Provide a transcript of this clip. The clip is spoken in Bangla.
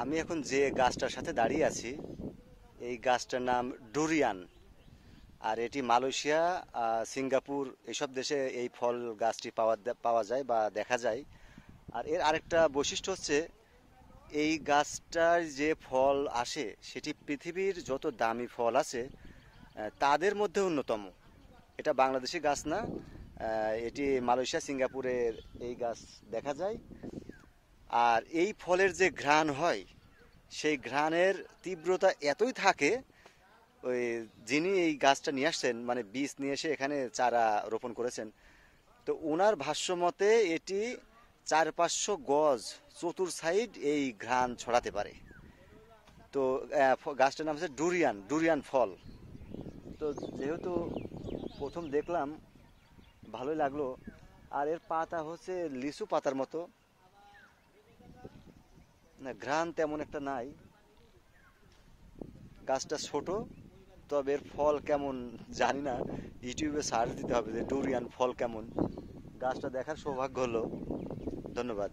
আমি এখন যে গাছটার সাথে দাঁড়িয়ে আছি এই গাছটার নাম ডুরিয়ান। আর এটি মালয়েশিয়া, সিঙ্গাপুর এসব দেশে এই ফল গাছটি পাওয়া যায় বা দেখা যায়। আর এর আরেকটা বৈশিষ্ট্য হচ্ছে এই গাছটার যে ফল আসে সেটি পৃথিবীর যত দামি ফল আছে তাদের মধ্যে অন্যতম। এটা বাংলাদেশি গাছ না, এটি মালয়েশিয়া সিঙ্গাপুরের এই গাছ দেখা যায়। আর এই ফলের যে ঘ্রাণ হয় সেই ঘ্রাণের তীব্রতা এতই থাকে, ওই যিনি এই গাছটা নিয়ে আসছেন মানে বীজ নিয়ে এসে এখানে চারা রোপণ করেছেন, তো ওনার ভাষ্য মতে এটি 400-500 গজ চতুর সাইড এই ঘ্রাণ ছড়াতে পারে। তো গাছটার নাম হচ্ছে ডুরিয়ান, ডুরিয়ান ফল। তো যেহেতু প্রথম দেখলাম ভালোই লাগলো। আর এর পাতা হচ্ছে লিচু পাতার মতো, না ঘ্রাণ তেমন একটা নাই। গাছটা ছোট, তবে এর ফল কেমন জানি না, ইউটিউবে সার্চ দিতে হবে যে ডুরিয়ান ফল কেমন। গাছটা দেখার সৌভাগ্য হলো। ধন্যবাদ।